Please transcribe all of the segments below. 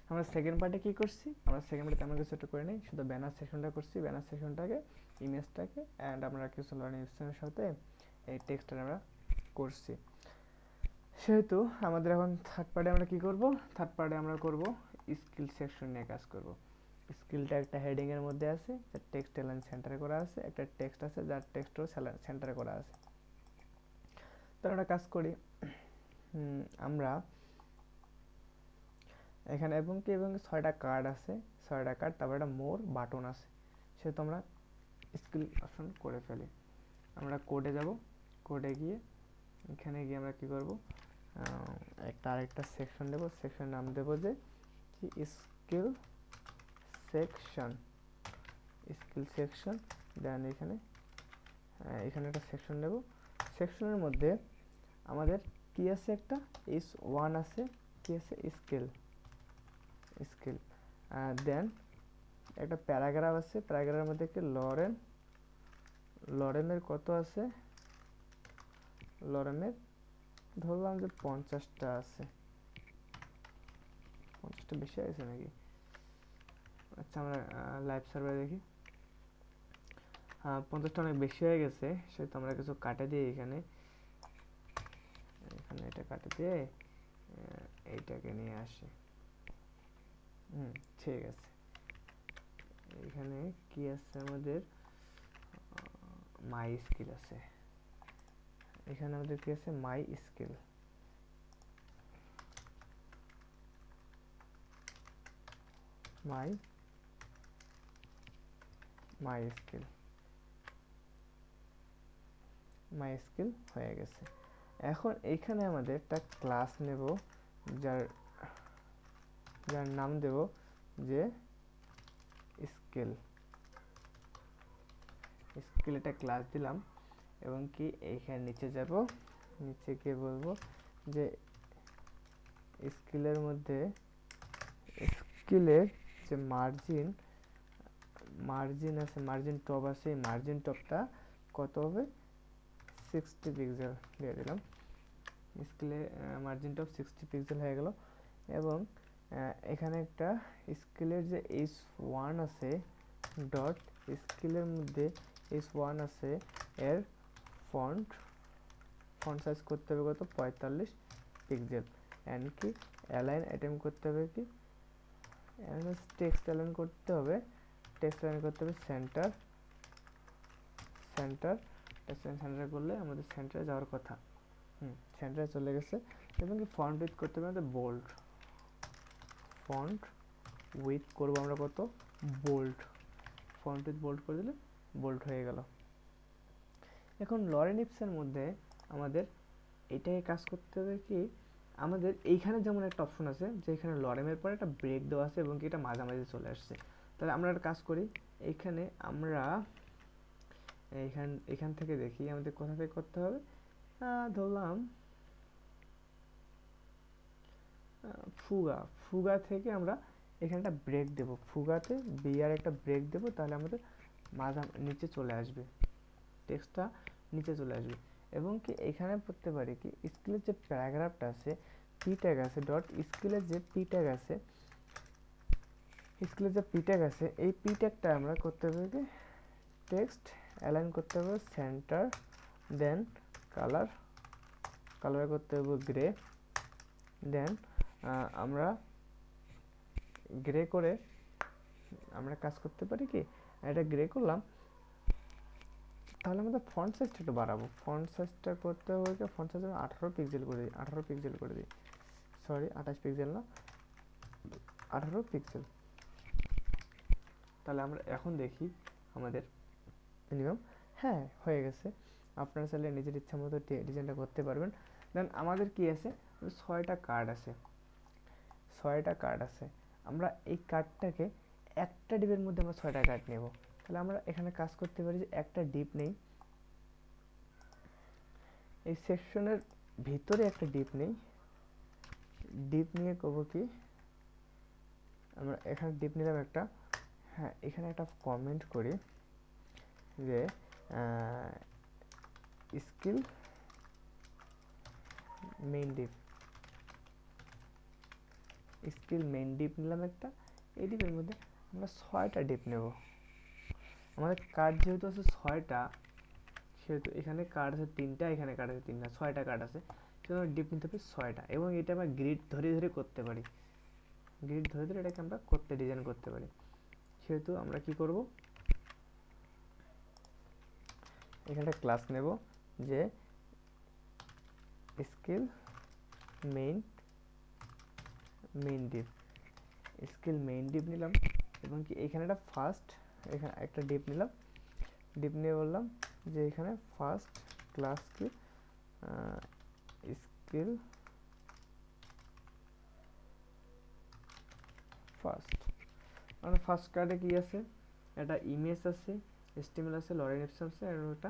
আমরা সেকেন্ড পার্টে কি করছি, আমরা সেকেন্ড পার্টে আমরা কিছু একটা করে নিই, শুধু ব্যানার সেকশনটা করছি, ব্যানার সেকশনটাকে ইমেজটাকে অ্যান্ড আমরা কিছু লার্নিং ইনস্ট্রাকশনের সাথে এই টেক্সটটা আমরা করছি। সেহেতু আমাদের এখন থার্ড পার্টে আমরা কি করব, থার্ড পার্টে আমরা করব স্কিল সেকশন নিয়ে কাজ করব। স্কিলটা একটা হেডিং এর মধ্যে আছে, যার টেক্সট লাইন সেন্টারে করা আছে, একটা টেক্সট আছে যার টেক্সটও সেন্টারে করা আছে। তাহলে আমরা কাজ করি, আমরা এখানে এবং 6টা কার্ড আছে, 6টা কার্ড, তারপর একটা মোর বাটন আছে, সেহেতু আমরা স্কিল অপশন করে ফেলি। আমরা কোডে যাব, কোডে গিয়ে এখানে গিয়ে আমরা কি করব, আরেকটা সেকশন দেব, সেকশন নাম দেব যে কি স্কিল সেকশন, স্কিল সেকশন। দেন এখানে একটা সেকশন নেব, সেকশনের মধ্যে আমাদের কি আছে, একটা ওয়ান আছে, কি আছে স্কিল, স্কিল। দেন একটা প্যারাগ্রাফ আছে, প্যারাগ্রাফের মধ্যে কি লরেনের কত আছে, লরেনের ধরলাম যে 50টা আছে, 50টা বেশি আছে নাকি, আচ্ছা আমরা লাইভ সার্ভারে দেখি, হ্যাঁ 50টা অনেক বেশি হয়ে গেছে, সেহেতু আমরা কিছু কাটে দিই এখানে, এখানে এটা কাটে দিয়ে এইটাকে নিয়ে আসি। ঠিক আছে, এখানে কি আছে আমাদের, মাই স্কিল আছে, এখানে আমাদের কি আছে, মাই স্কিল, মাই স্কিল, মাই স্কিল হয়ে গেছে। এখন এইখানে আমাদের একটা ক্লাস নেব, যার নাম দেব যে স্কিল, একটা ক্লাস দিলাম, এবং কি এইখানে নিচে যাব, নিচে গিয়ে বলবো যে স্কিলের মধ্যে স্কিলের যে মার্জিন আছে, মার্জিন টপ আছে, এই মার্জিন টপটা কত হবে, 60 পিক্সেল দিয়ে দিলাম, স্কেলে মার্জিন টপ 60 পিক্সেল হয়ে গেল। এবং এখানে একটা স্কেলের যে h1 আছে, ডট স্কেলের মধ্যে h1 আছে, এর ফন্ট সাইজ করতে হবে কত, 45 পিক্সেল। এন্ড কি অ্যালাইন আইটেম করতে হবে, কি টেক্সট অ্যালাইন করতে হবে, সেন্টার, সেন্টার করলে আমাদের সেন্টারে যাওয়ার কথা, সেন্টারে চলে গেছে। এবং কি ফন্ট উইথ করতে হবে আমাদের বোল্ড, ফন্ট উইথ করবো আমরা কত, বোল্ড, ফন্ট উইথ বোল্ড করে দিলে বোল্ড হয়ে গেল। এখন লরেন ইপসের মধ্যে আমাদের এটাই কাজ করতে হবে, কি আমাদের এইখানে যেমন একটা অপশন আছে যে এখানে লরেমের পরে একটা ব্রেক দেওয়া আছে এবং কি এটা মাঝামাঝি চলে আসছে। তাহলে আমরা একটা কাজ করি, এইখানে আমরা এখান থেকে দেখি আমাদের কোথা থেকে করতে হবে, ধরলাম ফুগা থেকে আমরা এখানে একটা ব্রেক দেব, ফুগাতে বিআর একটা ব্রেক দেব, তাহলে আমাদের নিচে চলে আসবে, টেক্সটটা নিচে চলে আসবে। এবং কি এখানে পড়তে পারি কি স্কিলের যে প্যারাগ্রাফটা আছে, পি ট্যাগ আছে, ডট স্কিলের যে পি ট্যাগ আছে, স্কিলের যে পি ট্যাগ আছে, এই পি ট্যাগটা আমরা করতে হবে কি টেক্সট অ্যালাইন করতে হবে সেন্টার, দেন কালার করতে হবে গ্রে, দেন আমরা গ্রে করে আমরা কাজ করতে পারি কি, এটা গ্রে করলাম, তাহলে আমাদের ফন্ট সাইজটা একটু বাড়াবো, ফন্ট সাইজটা করতে হবে কি, ফন্ট সাইজ 18 পিক্সেল করে দিই, 18 পিক্সেল করে দিই, সরি 28 পিক্সেল না, 18 পিক্সেল। তাহলে আমরা এখন দেখি আমাদের মিনিমাম, হ্যাঁ হয়ে গেছে। আপনারা চাইলে নিজের ইচ্ছা মতো ডিজাইনটা করতে পারবেন। দেন আমাদের কি আছে, 6টা কার্ড আছে, 6টা কার্ড আছে, আমরা এই কার্ডটাকে একটা ডিপের মধ্যে আমরা 6টা কার্ড নেব। তাহলে আমরা এখানে কাজ করতে পারি যে একটা ডিপ নেই, এই সেকশনের ভিতরে একটা ডিপ নেই, ডিপ নিয়ে করবো কি আমরা এখানে ডিপ নিলাম একটা, হ্যাঁ এখানে একটা কমেন্ট করি যে skill main deep, skill main deep নিলাম একটা, এই ডিপের মধ্যে আমরা 6টা ডিপ নেব। আমাদের কার্ড যেহেতু আছে 6টা, সেহেতু এখানে কার্ড আছে 3টা, এখানে কার্ড আছে 3টা, 6টা কার্ড আছে, সেহেতু ডিপ নিতে হবে 6টা। এবং এটা আমরা গ্রিড ধরে ধরে করতে পারি, গ্রিড ধরে ধরে এটাকে আমরা ডিজাইন করতে পারি। সেহেতু আমরা কি করব, এখানে ক্লাস নেব যে skill main deep, skill main deep নিলাম, এবং কি এখানে একটা ফার্স্ট, এখানে একটা ডিপ নিলাম, ডিপ নিয়ে বললাম যে এখানে ফার্স্ট ক্লাস কি স্কিল ফার্স্ট। মানে ফার্স্ট কার্ডে কি আছে, একটা ইমেজ আছে, এসটিএমএল আছে, লরেন এপসন আছে, আর একটা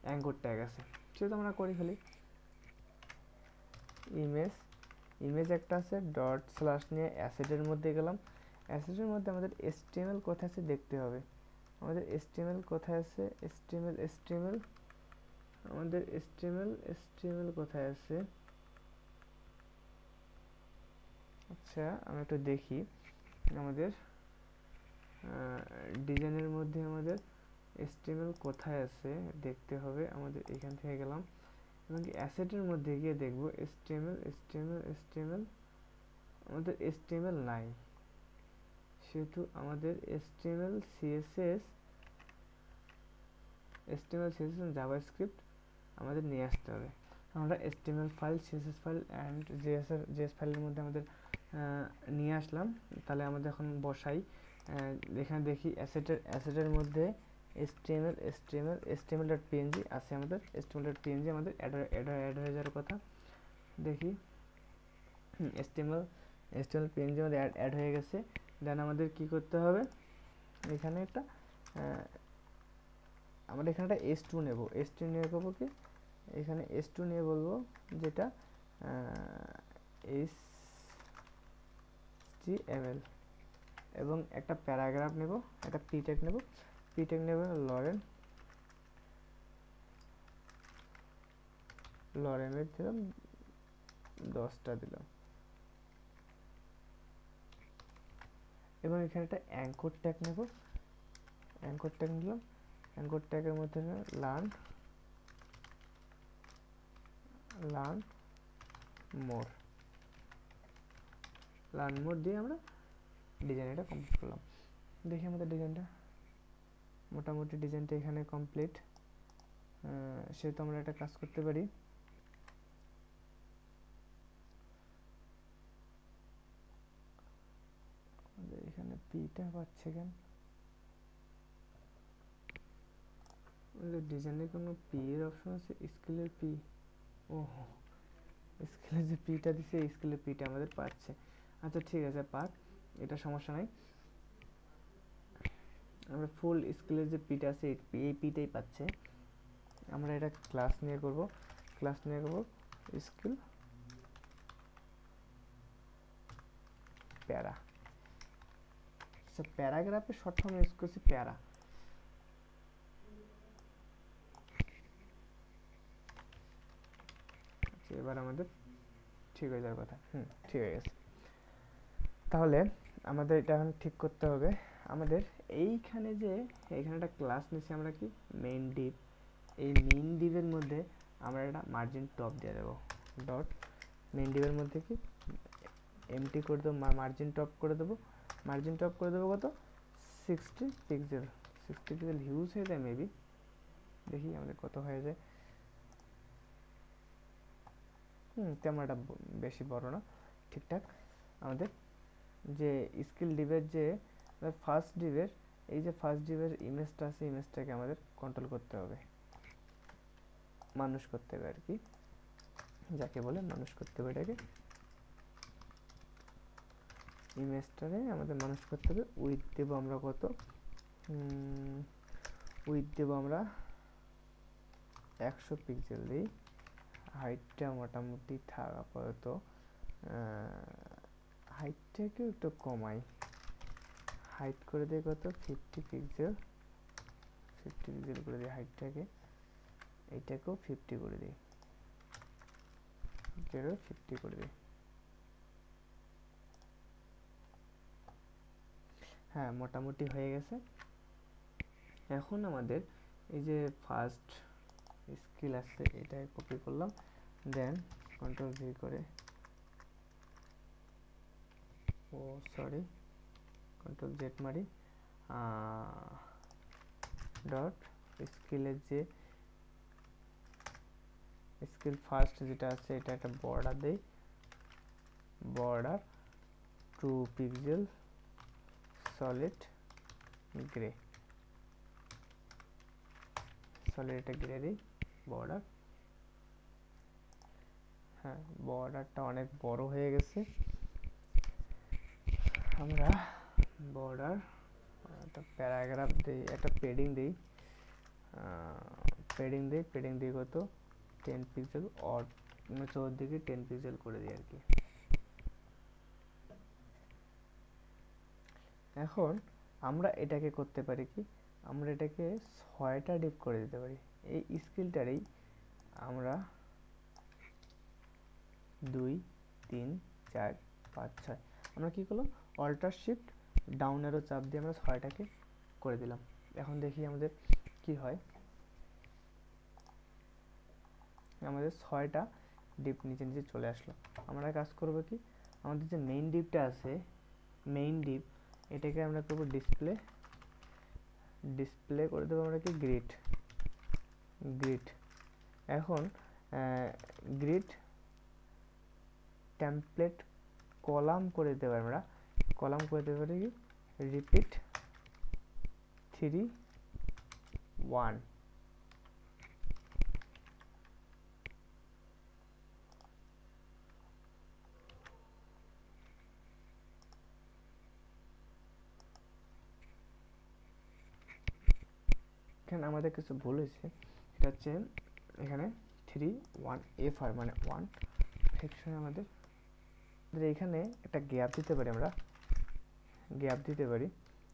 অ্যাঙ্কর ট্যাগ আছে। সেটা আমরা করি ফেলি। ইমেজ একটা আছে, ডট স্ল্যাশ নিয়ে অ্যাসেটের মধ্যে গেলাম। অ্যাসেটের মধ্যে আমাদের এসটিএমএল কোথায় আছে দেখতে হবে। আমাদের এসটিএমএল কোথায় আছে, এসটিএমএল আমাদের এসটিএমএল কোথায় আছে। আচ্ছা আমরা একটু দেখি, আমাদের ডিজাইনের মধ্যে আমাদের এসটিএমএল কোথায় আছে দেখতে হবে। আমাদের এখান থেকে গেলাম, এবং অ্যাসেটের মধ্যে গিয়ে দেখব এসটিএমএল আমাদের এসটিএমএল নাই। সেহেতু আমাদের এসটিএমএল সিএসএস জাভাস্ক্রিপ্ট আমাদের নিয়ে আসতে হবে। আমরা HTML file, CSS file and JS ফাইলের মধ্যে আমাদের নিয়ে আসলাম। তাহলে আমাদের এখন বসাই, এখানে দেখি অ্যাসেটের মধ্যে HTML.png আছে, আমাদের HTML.png আমাদের অ্যাড হয়ে যাওয়ার কথা। দেখি HTML.png আমাদের অ্যাড হয়ে গেছে। দেন আমাদের কি করতে হবে, এখানে একটা আমরা এখানে একটা S2 নেব। S2 নিয়ে করবো কি, এখানে S2 নিয়ে বলবো যেটা HTML, এবং একটা প্যারাগ্রাফ নেব, একটা পি ট্যাগ নেব, লরেনের দিলাম 10টা দিলাম, এবং এখানে একটা অ্যাঙ্কর ট্যাগ নেব, নিলাম। অ্যাঙ্কর ট্যাগের মধ্যে লার্ন মোর দিয়ে আমরা ডিজাইনটা কমপ্লিট করলাম। দেখি আমাদের ডিজাইনটা, মোটামুটি ডিজাইনটা এখানে কমপ্লিট। সেহেতু আমরা একটা কাজ করতে পারি, এখানে পিটা পাচ্ছে কেন, ডিজাইনে কোনো পি এর অপশন আছে, স্কেলের পি, ও স্কেলের যে পিটা দিছে, স্কেলের পিটা আমাদের পাচ্ছে। আচ্ছা ঠিক আছে, পাক, এটা সমস্যা নাই, আমরা ফুল স্কেলের যে পিটা আছে এই পিটাই পাচ্ছে। আমরা এটা ক্লাস নিয়ে করব, স্কেল প্যারা। আচ্ছা প্যারাগ্রাফের শর্ট ফর্ম ইউজ করছি প্যারা। আচ্ছা এবার আমাদের ঠিক হয়ে যাওয়ার কথা, ঠিক হয়ে গেছে। তাহলে আমাদের এটা এখন ঠিক করতে হবে, আমাদের এইখানে যে এখানে একটা ক্লাস নিচ্ছি আমরা কি মেইন ডিপ, এই মেইন ডিপের মধ্যে আমরা একটা মার্জিন টপ দিয়ে দেবো। ডট মেইন ডিপের মধ্যে কি এমটি করে দেবো, মার্জিন টপ করে দেবো কত, 60 পিক্সেল। হিউজ হয়ে যায় মেবি, দেখি আমাদের কত হয়ে যায়। তেমন একটা বেশি বড় না, ঠিকঠাক। আমাদের যে স্কিল ডিভের যে ফার্স্ট ডিভের, এই যে ফার্স্ট ডিভের ইমেজটা আছে, ইমেজটাকে আমাদের কন্ট্রোল করতে হবে, মানুষ করতে হবে আর কি, যাকে বলে মানুষ করতে হবে। এটাকে ইমেজটাকে আমাদের মানুষ করতে হবে। উইথ দেবো আমরা কত, উইথ দেবো আমরা 100 পিক্সেল দিই। হাইটটা মোটামুটি থাক আপাতত, হাইটটাকেও একটু কমাই, হাইট করে দিই কত 50 পিক্সেল করে দিই হাইটটাকে, এইটাকেও 50 করে দিই, 50 করে দিই। হ্যাঁ মোটামুটি হয়ে গেছে। এখন আমাদের এই যে ফার্স্ট স্কিল আছে এটা কপি করলাম, দেন কন্ট্রোল ভি করে, ও সরি কন্ট্রোল জেড মারি, ডট স্কিলের যে স্কিল ফার্স্ট যেটা আছে এটা একটা বর্ডার দেই, border 2 pixel solid grey, solid এটা গ্রে দিই বর্ডার। হ্যাঁ বর্ডারটা অনেক বড় হয়ে গেছে, আমরা বর্ডার একটা প্যারাগ্রাফ দিই, একটা পেডিং দিই, পেডিং দিই কত 10 পিক্সেল, অর চৌদিকে 10 পিক্সেল করে দিই আর কি। এখন আমরা এটাকে করতে পারি কি, আমরা এটাকে 6টা ডিপ করে দিতে পারি। এই স্কিলটারই আমরা 2 3 4 5 6 আমরা কি করলাম, অল্টার শিফট ডাউন অ্যারো চাপ দিয়ে আমরা 6টাকে করে দিলাম। এখন দেখি আমাদের কি হয়, আমাদের 6টা ডিপ নিচে নিচে চলে আসলো। আমরা কাজ করব কি, আমাদের যে মেইন ডিপটা আছে, মেইন ডিপ এটাকে আমরা করব ডিসপ্লে, ডিসপ্লে করে দেবো আমরা কি গ্রিড, গ্রিড। এখন গ্রিড টেমপ্লেট কলাম করে দিতে পারি, আমরা কলাম করে দিতে পারি কি রিপিট 3 1, এখানে আমাদের কিছু ভুল হয়েছে, এটা হচ্ছে এখানে 3 1 এফ আর মানে 1 সেকশনে আমাদের এখানে একটা গ্যাপ দিতে পারি, আমরা গ্যাপ দিতে পারি,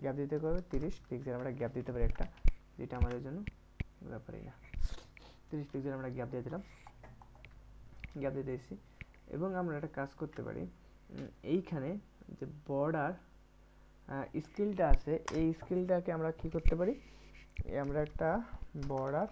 গ্যাপ দিতে হবে 30 পিক্সেল, আমরা গ্যাপ দিতে পারি একটা, যেটা আমাদের জন্য ব্যাপারই না। 30 পিক্সেল আমরা গ্যাপ দিয়ে দিলাম, গ্যাপ দিয়ে দিয়েছি। এবং আমরা একটা কাজ করতে পারি, এইখানে যে বর্ডার স্কিলটা আছে এই স্কিলটাকে আমরা কি করতে পারি, আমরা একটা বর্ডার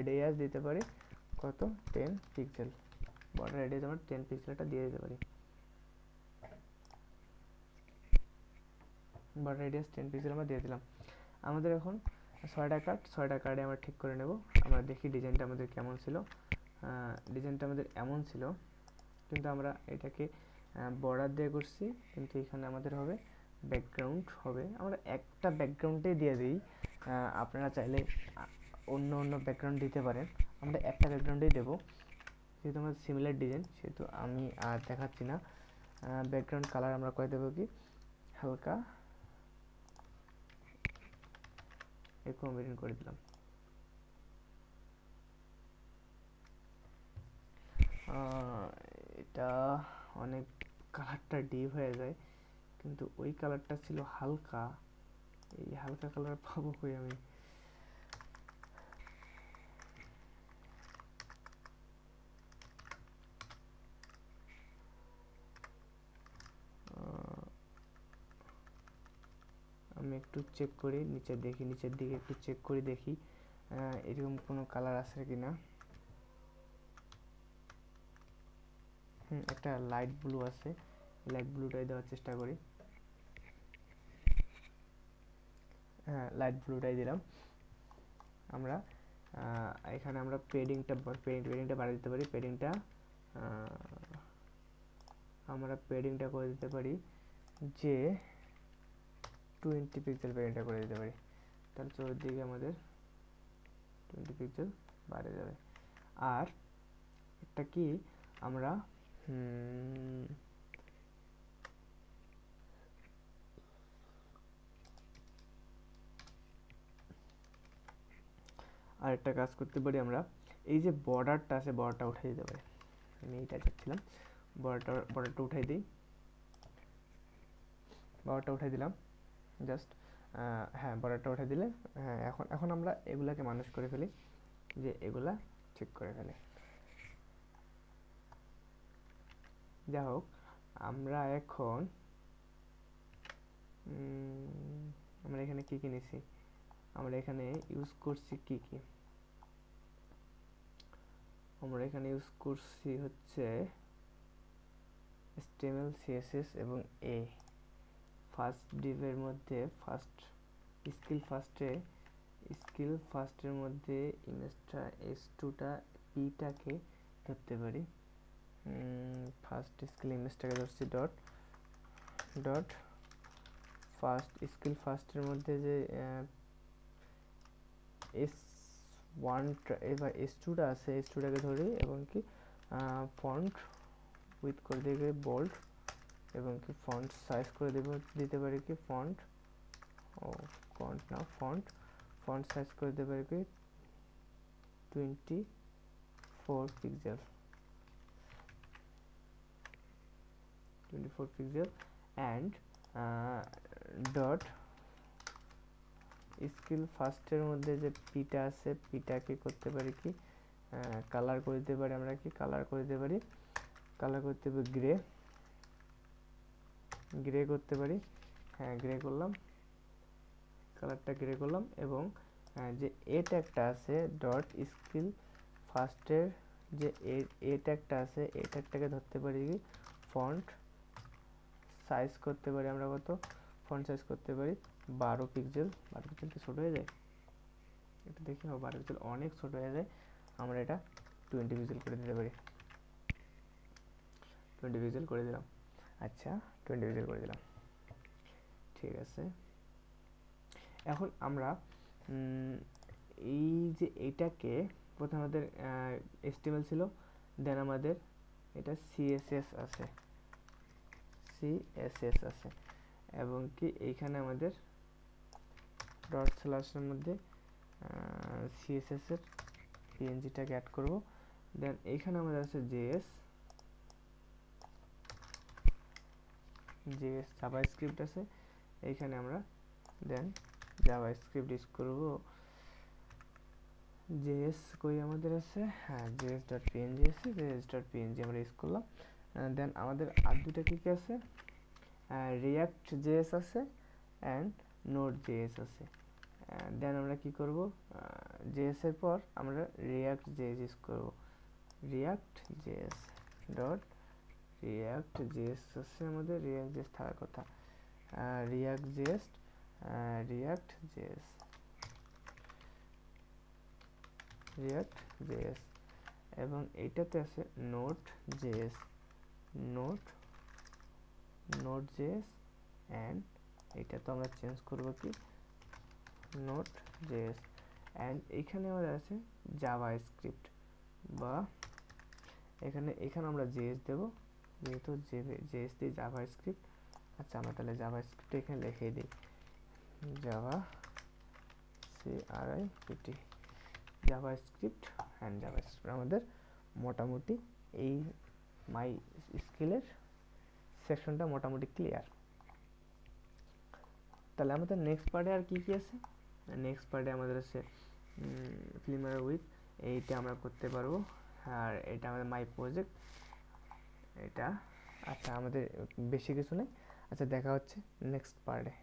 রেডিয়াস দিতে পারি কত 10 পিক্সেল, বর্ডার রেডিয়াস আমরা 10 পিক্সেলটা দিয়ে দিতে পারি, বর্ডার রেডিয়াস 10 পিক্সেল আমরা দিয়ে দিলাম। আমাদের এখন 6টা কার্ডে আমরা ঠিক করে নেব। আমরা দেখি ডিজাইনটা আমাদের কেমন ছিল, ডিজাইনটা আমাদের এমন ছিল, কিন্তু আমরা এটাকে বর্ডার দিয়ে করছি, কিন্তু এখানে আমাদের হবে ব্যাকগ্রাউন্ড হবে, আমরা একটা ব্যাকগ্রাউন্ডে দিয়ে দিই, আপনারা চাইলে অন্য অন্য ব্যাকগ্রাউন্ড দিতে পারেন, আমরা একটা ব্যাকগ্রাউন্ডেই দেবো, যেহেতু আমাদের সিমিলার ডিজাইন সেহেতু আমি আর দেখাচ্ছি না। ব্যাকগ্রাউন্ড কালার আমরা করে দেবো কি হালকা একটু করে দিলাম। এটা অনেক কালারটা ডিপ হয়ে যায়, কিন্তু ওই কালারটা ছিল হালকা, এই হালকা কালার পাবো কই আমি, আমি একটু চেক করি নিচে, দেখি নিচের দিকে একটু চেক করি, দেখি এরকম কোনো কালার আছে কিনা। একটা লাইট ব্লু আছে, লাইট ব্লুটাই দেওয়ার চেষ্টা করি, হ্যাঁ লাইট ব্লুটাই দিলাম। আমরা এখানে আমরা পেডিংটা বাড়িয়ে দিতে পারি, আমরা পেডিংটা করে দিতে পারি যে 20 পিক্সেল পেডিংটা করে দিতে পারি, তাহলে চতুর্দিকে আমাদের 20 পিক্সেল বাড়ে যাবে। আর একটা কি আমরা আর একটা কাজ করতে পারি, আমরা এই যে বর্ডারটা আছে বর্ডারটা উঠিয়ে দিতে পারি, আমি এইটা চাচ্ছিলাম, বর্ডারটা উঠাই দিই, বর্ডারটা উঠাই দিলাম জাস্ট, হ্যাঁ বর্ডারটা উঠাই দিলে, হ্যাঁ এখন আমরা এগুলাকে মানুষ করে ফেলি, যে এগুলা ঠিক করে ফেলে। যা হোক আমরা এখন এখানে কি কি নিছি, আমরা এখানে ইউজ করছি কি কি, আমরা এখানে ইউজ করছি হচ্ছে HTML, CSS এবং A। ফার্স্ট ডিভের মধ্যে স্কিল ফার্স্টের মধ্যে ইমেজটা S2টা P-টাকে ধরতে পারি। ফার্স্ট স্কিল ইমেজটাকে ধরছি ডট ফার্স্ট স্কিল ফার্স্টের মধ্যে যে S1 এবার S2টা আছে, S2টাকে ধরি এবং কি ফন্ট উইথ করে দিকে বোল্ড এবং কি ফন্ট সাইজ করে দিতে পারি কি ফন্ট সাইজ করে দিতে পারি কি 24 পিক্সেল অ্যান্ড ডট স্কিল ফার্স্টের মধ্যে যে পিটা আছে, পিটাকে করতে পারি কি কালার করে দিতে পারি, আমরা কি কালার করতে পারি গ্রে করতে পারি। হ্যাঁ, গ্রে করলাম, কালারটা গ্রে করলাম এবং যে এ ট্যাগটা আছে ডট স্কিল ফার্স্টের যে এ ট্যাগটা আছে, এ ট্যাগটাকে ধরতে পারি কি ফন্ট সাইজ করতে পারি, আমরা কত ফন্ট সাইজ করতে পারি 12 পিক্সেল। 12 পিক্সেল কি ছোট হয়ে যায়? এটা দেখি, 12 পিক্সেল অনেক ছোট হয়ে যায়, আমরা এটা 20 পিক্সেল করে দিতে পারি। 20 পিক্সেল করে দিলাম। আচ্ছা, 20 পিক্সেল করে দিলাম, ঠিক আছে। এখন আমরা এই যে এইটাকে প্রথমে আমাদের HTML ছিল, দেন আমাদের এটা CSS আছে এবং কি এইখানে আমাদের ডট স্ল্যাশের মধ্যে CSS এর PNG-টাকে অ্যাড করব। দেন এইখানে আমাদের আছে JS জাভাস্ক্রিপ্ট আছে, এইখানে আমরা দেন জাভাস্ক্রিপ্ট ইউজ করব। JS কই আমাদের আছে, হ্যাঁ JS.png আছে, JS.png আমরা ইউজ করলাম। দেন আমাদের আর দুটো কি কি আছে, রিয়াক্ট JS আছে অ্যান্ড নোড JS আছে। দেন আমরা কি করব, JS এর পর আমরা রিয়াক্ট JS ইউজ করব। রিয়াক্ট JS আছে আমাদের, রিয়াক্ট JS থাকার কথা, রিয়াক্ট JS এবং এইটাতে আছে নোড JS অ্যান্ড এটা তো আমরা চেঞ্জ করব কি নোড JS অ্যান্ড এইখানে আমাদের আছে জাভাস্ক্রিপ্ট, বা এখানে আমরা JS দেব, যেহেতু JS দিয়ে জাভাস্ক্রিপ্ট। আচ্ছা, আমরা তাহলে জাভাস্ক্রিপ্ট এখানে লিখে দিই, জাভাস্ক্রিপ্ট অ্যান্ড জাভাস্ক্রিপ্ট। আমাদের মোটামুটি এই মাই স্কিলের সেকশনটা মোটামুটি ক্লিয়ার। তাহলে আমাদের নেক্সট পার্টে আর কি কি আছে, নেক্সট পার্টে আমাদের আছে ফিল্মার উইথ, এইটা আমরা করতে পারবো। আর এটা আমাদের মাই প্রজেক্ট এটা। আচ্ছা, আমাদের বেশি কিছু নেই। আচ্ছা, দেখা হচ্ছে নেক্সট পার্টে।